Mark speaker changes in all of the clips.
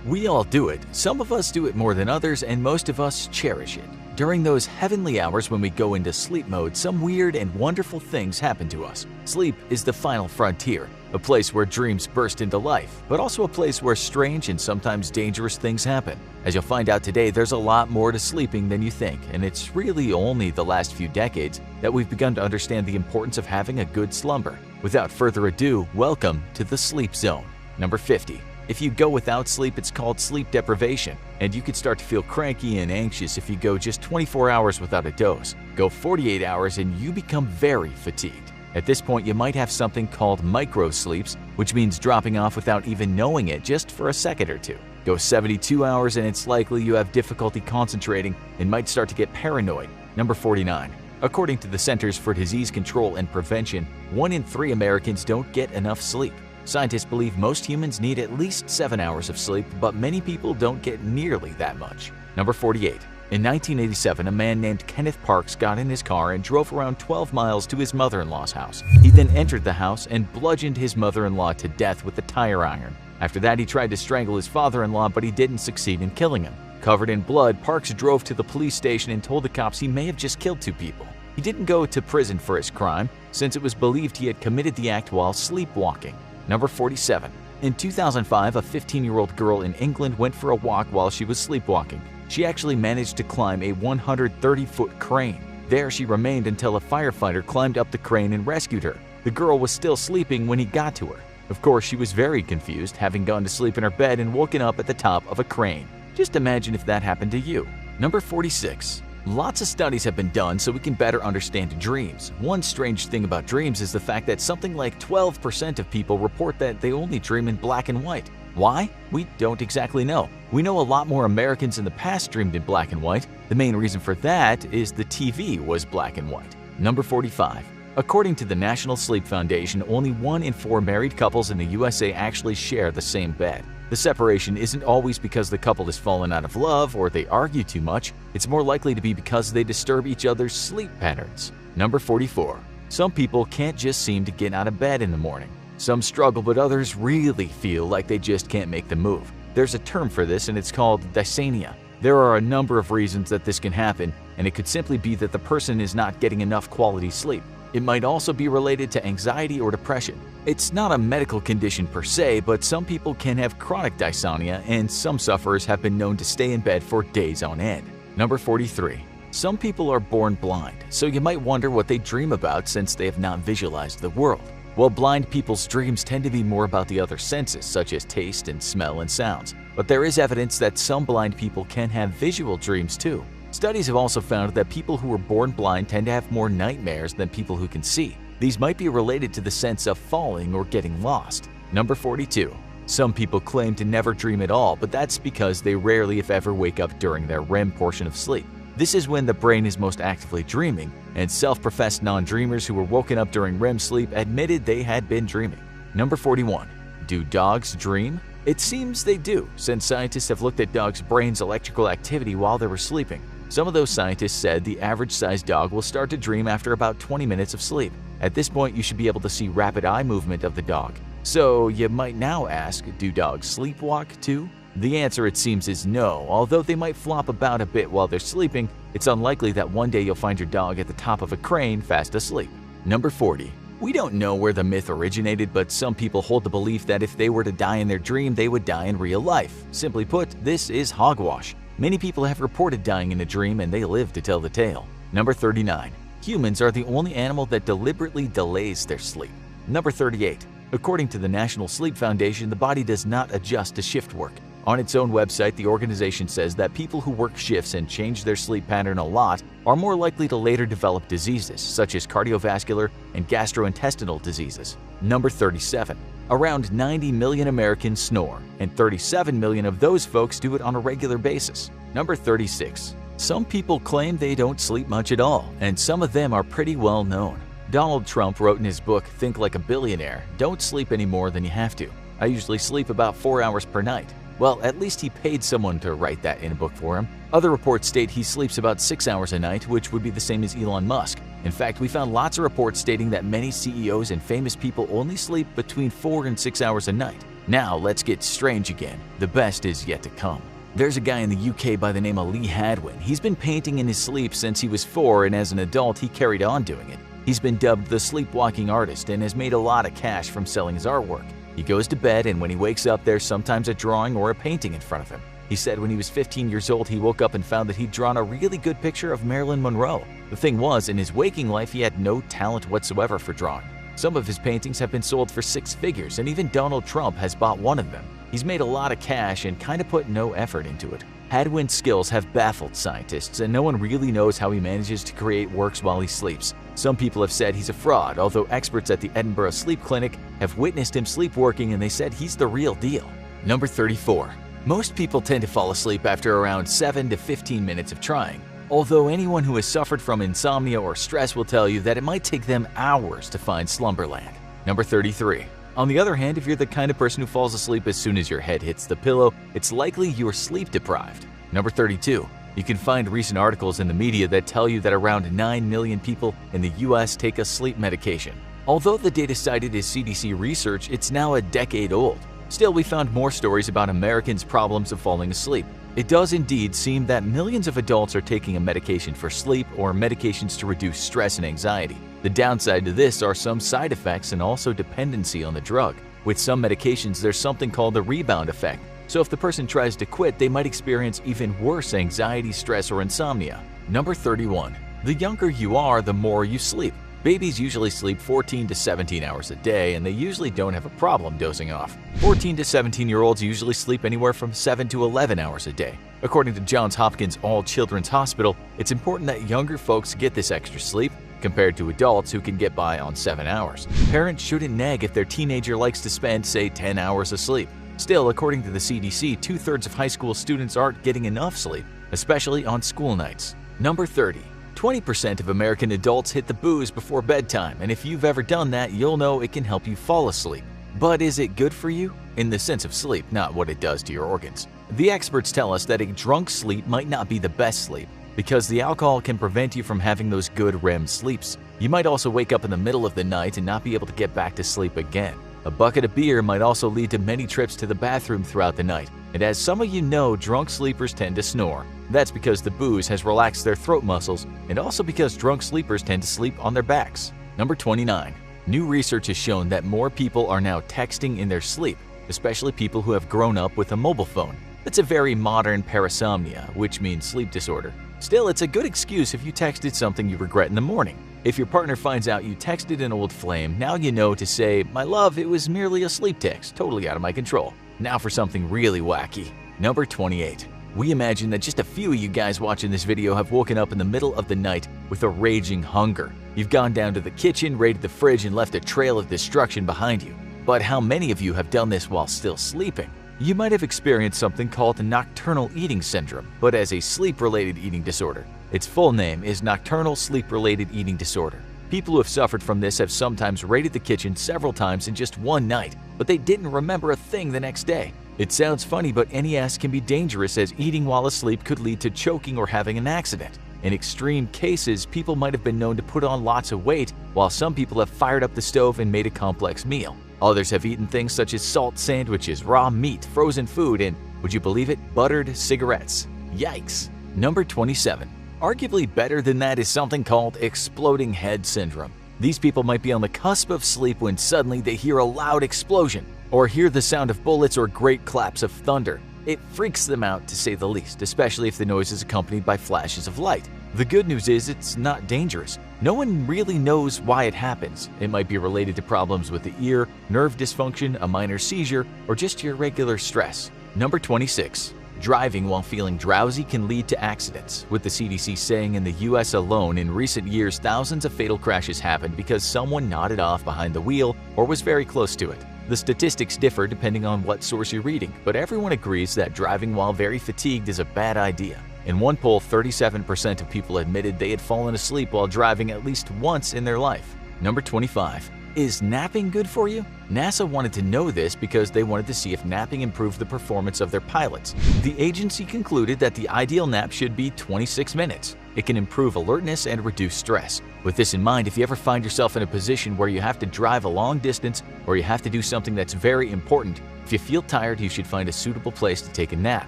Speaker 1: We all do it. Some of us do it more than others, and most of us cherish it. During those heavenly hours when we go into sleep mode, some weird and wonderful things happen to us. Sleep is the final frontier, a place where dreams burst into life, but also a place where strange and sometimes dangerous things happen. As you'll find out today, there's a lot more to sleeping than you think, and it's really only the last few decades that we've begun to understand the importance of having a good slumber. Without further ado, welcome to the Sleep Zone. Number 50. If you go without sleep, it's called sleep deprivation, and you could start to feel cranky and anxious if you go just 24 hours without a dose. Go 48 hours and you become very fatigued. At this point, you might have something called micro-sleeps, which means dropping off without even knowing it just for a second or two. Go 72 hours and it's likely you have difficulty concentrating and might start to get paranoid. Number 49. According to the Centers for Disease Control and Prevention, 1 in 3 Americans don't get enough sleep. Scientists believe most humans need at least 7 hours of sleep, but many people don't get nearly that much. Number 48. In 1987, a man named Kenneth Parks got in his car and drove around 12 miles to his mother-in-law's house. He then entered the house and bludgeoned his mother-in-law to death with a tire iron. After that, he tried to strangle his father-in-law, but he didn't succeed in killing him. Covered in blood, Parks drove to the police station and told the cops he may have just killed 2 people. He didn't go to prison for his crime, since it was believed he had committed the act while sleepwalking. Number 47. In 2005, a 15-year-old girl in England went for a walk while she was sleepwalking. She actually managed to climb a 130-foot crane. There she remained until a firefighter climbed up the crane and rescued her. The girl was still sleeping when he got to her. Of course, she was very confused, having gone to sleep in her bed and woken up at the top of a crane. Just imagine if that happened to you. Number 46. Lots of studies have been done so we can better understand dreams. One strange thing about dreams is the fact that something like 12% of people report that they only dream in black and white. Why? We don't exactly know. We know a lot more Americans in the past dreamed in black and white. The main reason for that is the TV was black and white. Number 45. According to the National Sleep Foundation, only 1 in 4 married couples in the USA actually share the same bed. The separation isn't always because the couple has fallen out of love or they argue too much. It's more likely to be because they disturb each other's sleep patterns. Number 44. Some people can't just seem to get out of bed in the morning. Some struggle, but others really feel like they just can't make the move. There's a term for this, and it's called dysania. There are a number of reasons that this can happen, and it could simply be that the person is not getting enough quality sleep. It might also be related to anxiety or depression. It's not a medical condition per se, but some people can have chronic dysania, and some sufferers have been known to stay in bed for days on end. Number 43. Some people are born blind, so you might wonder what they dream about since they have not visualized the world. Well, blind people's dreams tend to be more about the other senses, such as taste and smell and sounds. But there is evidence that some blind people can have visual dreams too. Studies have also found that people who are born blind tend to have more nightmares than people who can see. These might be related to the sense of falling or getting lost. Number 42. Some people claim to never dream at all, but that's because they rarely if ever wake up during their REM portion of sleep. This is when the brain is most actively dreaming, and self-professed non-dreamers who were woken up during REM sleep admitted they had been dreaming. Number 41. Do dogs dream? It seems they do, since scientists have looked at dogs' brains' electrical activity while they were sleeping. Some of those scientists said the average-sized dog will start to dream after about 20 minutes of sleep. At this point, you should be able to see rapid eye movement of the dog. So you might now ask, do dogs sleepwalk too? The answer, it seems, is no. Although they might flop about a bit while they're sleeping, it's unlikely that one day you'll find your dog at the top of a crane fast asleep. Number 40. We don't know where the myth originated, but some people hold the belief that if they were to die in their dream, they would die in real life. Simply put, this is hogwash. Many people have reported dying in a dream, and they live to tell the tale. Number 39. Humans are the only animal that deliberately delays their sleep. Number 38. According to the National Sleep Foundation, the body does not adjust to shift work. On its own website, the organization says that people who work shifts and change their sleep pattern a lot are more likely to later develop diseases such as cardiovascular and gastrointestinal diseases. Number 37. Around 90 million Americans snore, and 37 million of those folks do it on a regular basis. Number 36. Some people claim they don't sleep much at all, and some of them are pretty well known. Donald Trump wrote in his book, Think Like a Billionaire, "Don't sleep any more than you have to. I usually sleep about 4 hours per night." Well, at least he paid someone to write that in a book for him. Other reports state he sleeps about 6 hours a night, which would be the same as Elon Musk. In fact, we found lots of reports stating that many CEOs and famous people only sleep between 4 and 6 hours a night. Now let's get strange again. The best is yet to come. There's a guy in the UK by the name of Lee Hadwin. He's been painting in his sleep since he was 4, and as an adult he carried on doing it. He's been dubbed the sleepwalking artist and has made a lot of cash from selling his artwork. He goes to bed, and when he wakes up there's sometimes a drawing or a painting in front of him. He said when he was 15 years old he woke up and found that he'd drawn a really good picture of Marilyn Monroe. The thing was, in his waking life he had no talent whatsoever for drawing. Some of his paintings have been sold for 6 figures, and even Donald Trump has bought one of them. He's made a lot of cash and kinda put no effort into it. Hadwin's skills have baffled scientists, and no one really knows how he manages to create works while he sleeps. Some people have said he's a fraud, although experts at the Edinburgh Sleep Clinic have witnessed him sleepwalking and they said he's the real deal. Number 34. Most people tend to fall asleep after around 7 to 15 minutes of trying, although anyone who has suffered from insomnia or stress will tell you that it might take them hours to find slumberland. Number 33. On the other hand, if you're the kind of person who falls asleep as soon as your head hits the pillow, it's likely you're sleep deprived. Number 32. You can find recent articles in the media that tell you that around 9 million people in the US take a sleep medication. Although the data cited is CDC research, it's now a decade old. Still, we found more stories about Americans' problems of falling asleep. It does indeed seem that millions of adults are taking a medication for sleep or medications to reduce stress and anxiety. The downside to this are some side effects and also dependency on the drug. With some medications, there's something called the rebound effect. So if the person tries to quit, they might experience even worse anxiety, stress, or insomnia. Number 31. The younger you are, the more you sleep. Babies usually sleep 14 to 17 hours a day, and they usually don't have a problem dozing off. 14 to 17-year-olds usually sleep anywhere from 7 to 11 hours a day. According to Johns Hopkins All Children's Hospital, it's important that younger folks get this extra sleep compared to adults who can get by on 7 hours. Parents shouldn't nag if their teenager likes to spend, say, 10 hours of sleep. Still, according to the CDC, 2/3 of high school students aren't getting enough sleep, especially on school nights. Number 30. 20% of American adults hit the booze before bedtime, and if you've ever done that, you'll know it can help you fall asleep. But is it good for you? In the sense of sleep, not what it does to your organs. The experts tell us that a drunk sleep might not be the best sleep, because the alcohol can prevent you from having those good REM sleeps. You might also wake up in the middle of the night and not be able to get back to sleep again. A bucket of beer might also lead to many trips to the bathroom throughout the night, and as some of you know, drunk sleepers tend to snore. That's because the booze has relaxed their throat muscles, and also because drunk sleepers tend to sleep on their backs. Number 29. New research has shown that more people are now texting in their sleep, especially people who have grown up with a mobile phone. That's a very modern parasomnia, which means sleep disorder. Still, it's a good excuse if you texted something you regret in the morning. If your partner finds out you texted an old flame, now you know to say, "My love, it was merely a sleep text, totally out of my control." Now for something really wacky. Number 28. We imagine that just a few of you guys watching this video have woken up in the middle of the night with a raging hunger. You've gone down to the kitchen, raided the fridge, and left a trail of destruction behind you. But how many of you have done this while still sleeping? You might have experienced something called nocturnal eating syndrome, but as a sleep-related eating disorder. Its full name is nocturnal sleep-related eating disorder. People who have suffered from this have sometimes raided the kitchen several times in just one night, but they didn't remember a thing the next day. It sounds funny, but NES can be dangerous as eating while asleep could lead to choking or having an accident. In extreme cases, people might have been known to put on lots of weight, while some people have fired up the stove and made a complex meal. Others have eaten things such as salt sandwiches, raw meat, frozen food, and, would you believe it, buttered cigarettes. Yikes! Number 27. Arguably better than that is something called exploding head syndrome. These people might be on the cusp of sleep when suddenly they hear a loud explosion, or hear the sound of bullets or great claps of thunder. It freaks them out, to say the least, especially if the noise is accompanied by flashes of light. The good news is it's not dangerous. No one really knows why it happens. It might be related to problems with the ear, nerve dysfunction, a minor seizure, or just your regular stress. Number 26. Driving while feeling drowsy can lead to accidents, with the CDC saying in the US alone in recent years thousands of fatal crashes happened because someone nodded off behind the wheel or was very close to it. The statistics differ depending on what source you're reading, but everyone agrees that driving while very fatigued is a bad idea. In one poll, 37% of people admitted they had fallen asleep while driving at least once in their life. Number 25. Is napping good for you? NASA wanted to know this because they wanted to see if napping improved the performance of their pilots. The agency concluded that the ideal nap should be 26 minutes. It can improve alertness and reduce stress. With this in mind, if you ever find yourself in a position where you have to drive a long distance or you have to do something that's very important, if you feel tired, you should find a suitable place to take a nap.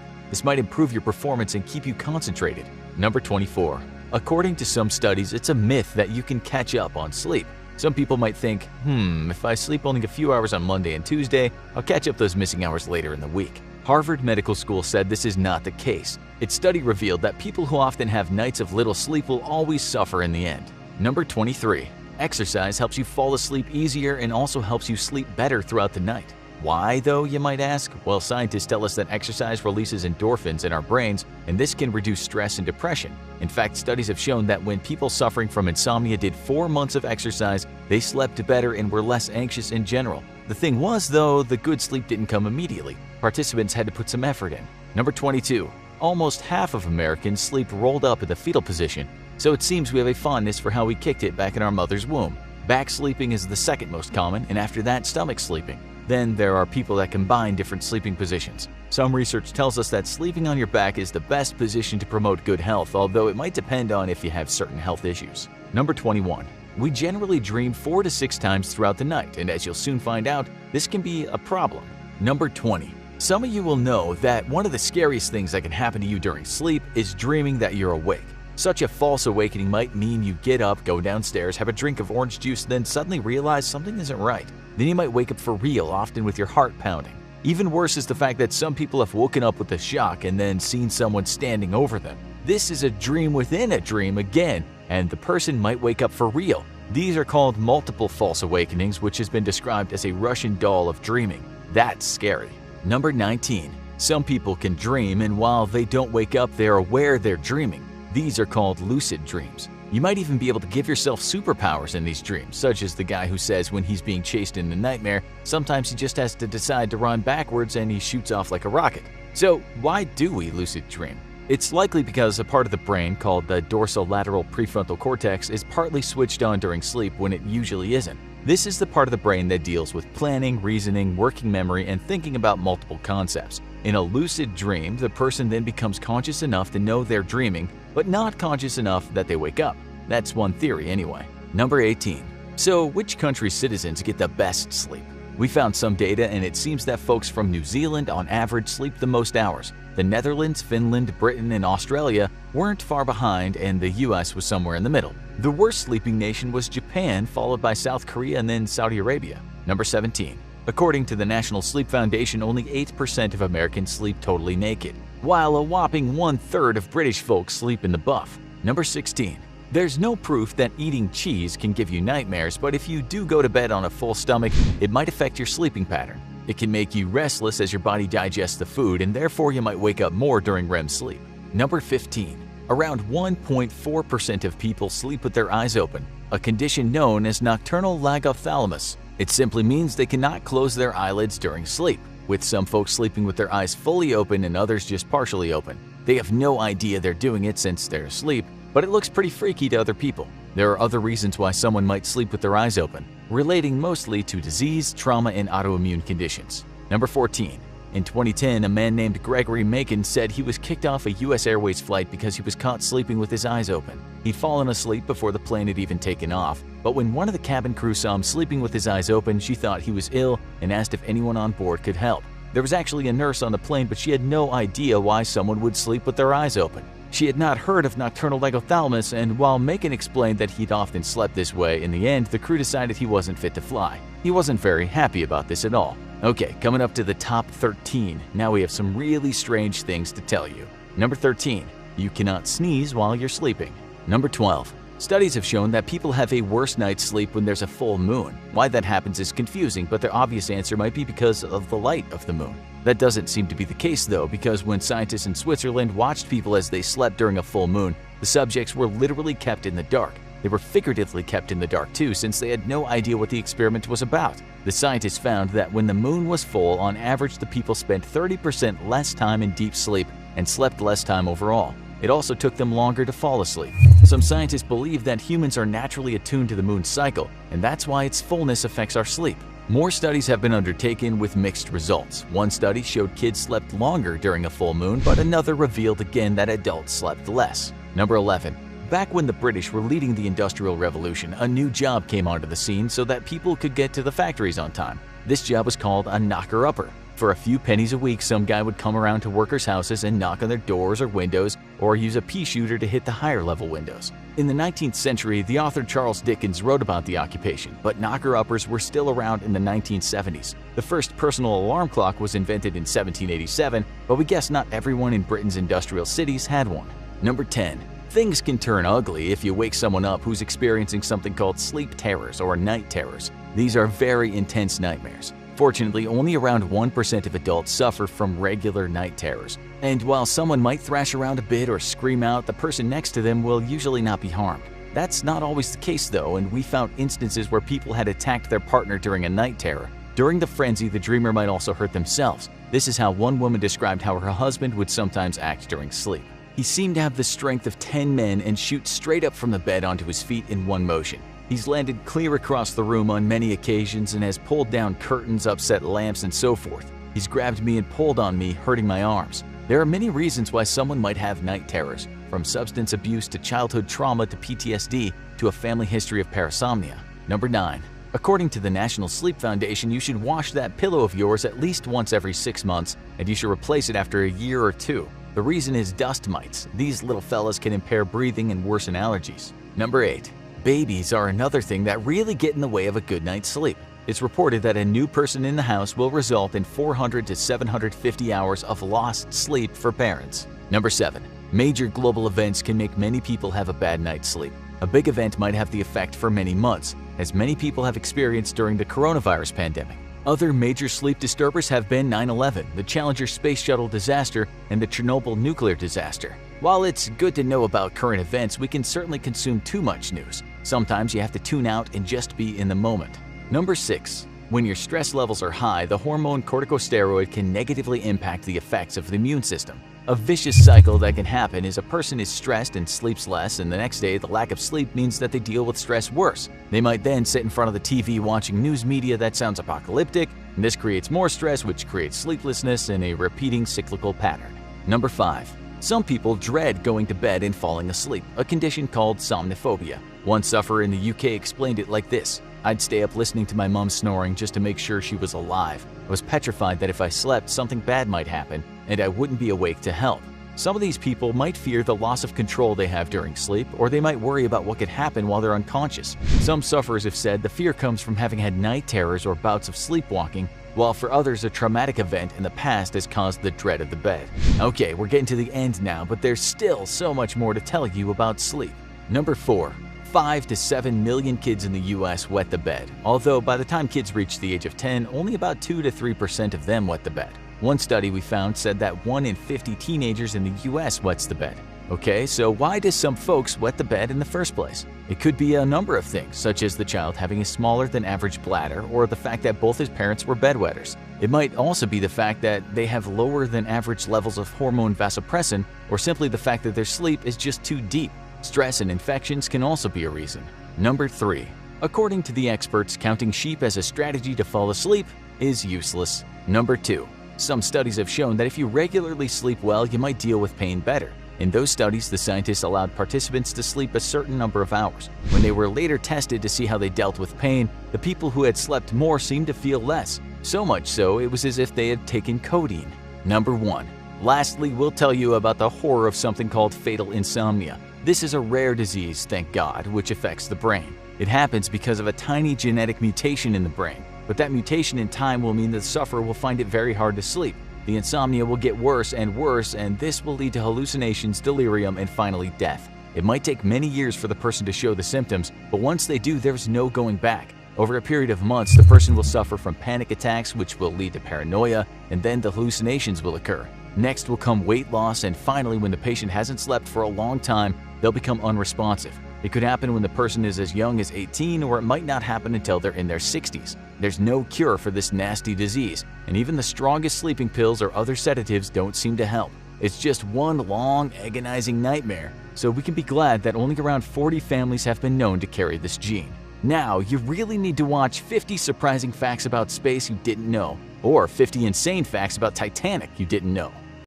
Speaker 1: This might improve your performance and keep you concentrated. Number 24. According to some studies, it's a myth that you can catch up on sleep. Some people might think, if I sleep only a few hours on Monday and Tuesday, I'll catch up those missing hours later in the week. Harvard Medical School said this is not the case. Its study revealed that people who often have nights of little sleep will always suffer in the end. Number 23. Exercise helps you fall asleep easier and also helps you sleep better throughout the night. Why, though, you might ask? Well, scientists tell us that exercise releases endorphins in our brains, and this can reduce stress and depression. In fact, studies have shown that when people suffering from insomnia did 4 months of exercise, they slept better and were less anxious in general. The thing was, though, the good sleep didn't come immediately. Participants had to put some effort in. Number 22. Almost half of Americans sleep rolled up in the fetal position, so it seems we have a fondness for how we kicked it back in our mother's womb. Back sleeping is the second most common, and after that, stomach sleeping. Then there are people that combine different sleeping positions. Some research tells us that sleeping on your back is the best position to promote good health, although it might depend on if you have certain health issues. Number 21. We generally dream 4 to 6 times throughout the night, and as you'll soon find out, this can be a problem. Number 20. Some of you will know that one of the scariest things that can happen to you during sleep is dreaming that you're awake. Such a false awakening might mean you get up, go downstairs, have a drink of orange juice, then suddenly realize something isn't right. Then you might wake up for real, often with your heart pounding. Even worse is the fact that some people have woken up with a shock and then seen someone standing over them. This is a dream within a dream again, and the person might wake up for real. These are called multiple false awakenings, which has been described as a Russian doll of dreaming. That's scary. Number 19. Some people can dream, and while they don't wake up, they're aware they're dreaming. These are called lucid dreams. You might even be able to give yourself superpowers in these dreams, such as the guy who says when he's being chased in a nightmare, sometimes he just has to decide to run backwards and he shoots off like a rocket. So why do we lucid dream? It's likely because a part of the brain called the dorsolateral prefrontal cortex is partly switched on during sleep when it usually isn't. This is the part of the brain that deals with planning, reasoning, working memory, and thinking about multiple concepts. In a lucid dream, the person then becomes conscious enough to know they're dreaming, but not conscious enough that they wake up. That's one theory anyway. Number 18. So which country's citizens get the best sleep? We found some data, and it seems that folks from New Zealand on average sleep the most hours. The Netherlands, Finland, Britain, and Australia weren't far behind, and the US was somewhere in the middle. The worst sleeping nation was Japan, followed by South Korea and then Saudi Arabia. Number 17. According to the National Sleep Foundation, only 8% of Americans sleep totally naked, while a whopping 1/3 of British folks sleep in the buff. Number 16. There's no proof that eating cheese can give you nightmares, but if you do go to bed on a full stomach, it might affect your sleeping pattern. It can make you restless as your body digests the food, and therefore you might wake up more during REM sleep. Number 15. Around 1.4% of people sleep with their eyes open, a condition known as nocturnal lagophthalmos. It simply means they cannot close their eyelids during sleep, with some folks sleeping with their eyes fully open and others just partially open. They have no idea they're doing it since they're asleep, but it looks pretty freaky to other people. There are other reasons why someone might sleep with their eyes open, relating mostly to disease, trauma, and autoimmune conditions. Number 14. In 2010, a man named Gregory Macon said he was kicked off a US Airways flight because he was caught sleeping with his eyes open. He'd fallen asleep before the plane had even taken off, but when one of the cabin crew saw him sleeping with his eyes open, she thought he was ill and asked if anyone on board could help. There was actually a nurse on the plane, but she had no idea why someone would sleep with their eyes open. She had not heard of nocturnal lagophthalmos, and while Macon explained that he'd often slept this way, in the end, the crew decided he wasn't fit to fly. He wasn't very happy about this at all. Okay, coming up to the top 13. Now we have some really strange things to tell you. Number 13. You cannot sneeze while you're sleeping. Number 12. Studies have shown that people have a worse night's sleep when there's a full moon. Why that happens is confusing, but the obvious answer might be because of the light of the moon. That doesn't seem to be the case though, because when scientists in Switzerland watched people as they slept during a full moon, the subjects were literally kept in the dark. They were figuratively kept in the dark too, since they had no idea what the experiment was about. The scientists found that when the moon was full, on average the people spent 30% less time in deep sleep and slept less time overall. It also took them longer to fall asleep. Some scientists believe that humans are naturally attuned to the moon's cycle, and that's why its fullness affects our sleep. More studies have been undertaken with mixed results. One study showed kids slept longer during a full moon, but another revealed again that adults slept less. Number 11. Back when the British were leading the Industrial Revolution, a new job came onto the scene so that people could get to the factories on time. This job was called a knocker-upper. For a few pennies a week, some guy would come around to workers' houses and knock on their doors or windows, or use a pea shooter to hit the higher-level windows. In the 19th century, the author Charles Dickens wrote about the occupation, but knocker-uppers were still around in the 1970s. The first personal alarm clock was invented in 1787, but we guess not everyone in Britain's industrial cities had one. Number 10. Things can turn ugly if you wake someone up who's experiencing something called sleep terrors or night terrors. These are very intense nightmares. Fortunately, only around 1% of adults suffer from regular night terrors. And while someone might thrash around a bit or scream out, the person next to them will usually not be harmed. That's not always the case though, and we found instances where people had attacked their partner during a night terror. During the frenzy, the dreamer might also hurt themselves. This is how one woman described how her husband would sometimes act during sleep. He seemed to have the strength of 10 men and shoot straight up from the bed onto his feet in one motion. He's landed clear across the room on many occasions and has pulled down curtains, upset lamps, and so forth. He's grabbed me and pulled on me, hurting my arms. There are many reasons why someone might have night terrors, from substance abuse to childhood trauma to PTSD to a family history of parasomnia. Number 9. According to the National Sleep Foundation, you should wash that pillow of yours at least once every 6 months, and you should replace it after a year or 2. The reason is dust mites. These little fellas can impair breathing and worsen allergies. Number 8. Babies are another thing that really get in the way of a good night's sleep. It's reported that a new person in the house will result in 400 to 750 hours of lost sleep for parents. Number 7. Major global events can make many people have a bad night's sleep. A big event might have the effect for many months, as many people have experienced during the coronavirus pandemic. Other major sleep disturbers have been 9/11, the Challenger space shuttle disaster, and the Chernobyl nuclear disaster. While it's good to know about current events, we can certainly consume too much news. Sometimes you have to tune out and just be in the moment. Number 6. When your stress levels are high, the hormone corticosteroid can negatively impact the effects of the immune system. A vicious cycle that can happen is a person is stressed and sleeps less, and the next day the lack of sleep means that they deal with stress worse. They might then sit in front of the TV watching news media that sounds apocalyptic, and this creates more stress, which creates sleeplessness and a repeating cyclical pattern. Number 5. Some people dread going to bed and falling asleep, a condition called somnophobia. One sufferer in the UK explained it like this: I'd stay up listening to my mom snoring just to make sure she was alive. I was petrified that if I slept, something bad might happen, and I wouldn't be awake to help. Some of these people might fear the loss of control they have during sleep, or they might worry about what could happen while they're unconscious. Some sufferers have said the fear comes from having had night terrors or bouts of sleepwalking, while for others a traumatic event in the past has caused the dread of the bed. Okay, we're getting to the end now, but there's still so much more to tell you about sleep. Number 4. 5 to 7 million kids in the US wet the bed, although by the time kids reach the age of 10, only about 2 to 3% of them wet the bed. One study we found said that 1 in 50 teenagers in the US wets the bed. Okay, so why do some folks wet the bed in the first place? It could be a number of things, such as the child having a smaller than average bladder or the fact that both his parents were bedwetters. It might also be the fact that they have lower than average levels of hormone vasopressin, or simply the fact that their sleep is just too deep. Stress and infections can also be a reason. Number 3. According to the experts, counting sheep as a strategy to fall asleep is useless. Number 2. Some studies have shown that if you regularly sleep well, you might deal with pain better. In those studies, the scientists allowed participants to sleep a certain number of hours. When they were later tested to see how they dealt with pain, the people who had slept more seemed to feel less. So much so, it was as if they had taken codeine. Number 1. Lastly, we'll tell you about the horror of something called fatal insomnia. This is a rare disease, thank God, which affects the brain. It happens because of a tiny genetic mutation in the brain, but that mutation in time will mean the sufferer will find it very hard to sleep. The insomnia will get worse, and this will lead to hallucinations, delirium, and finally death. It might take many years for the person to show the symptoms, but once they do, there's no going back. Over a period of months, the person will suffer from panic attacks, which will lead to paranoia, and then the hallucinations will occur. Next will come weight loss, and finally, when the patient hasn't slept for a long time, they'll become unresponsive. It could happen when the person is as young as 18, or it might not happen until they're in their 60s. There's no cure for this nasty disease, and even the strongest sleeping pills or other sedatives don't seem to help. It's just one long, agonizing nightmare, so we can be glad that only around 40 families have been known to carry this gene. Now, you really need to watch 50 surprising facts about space you didn't know, or 50 insane facts about Titanic you didn't know.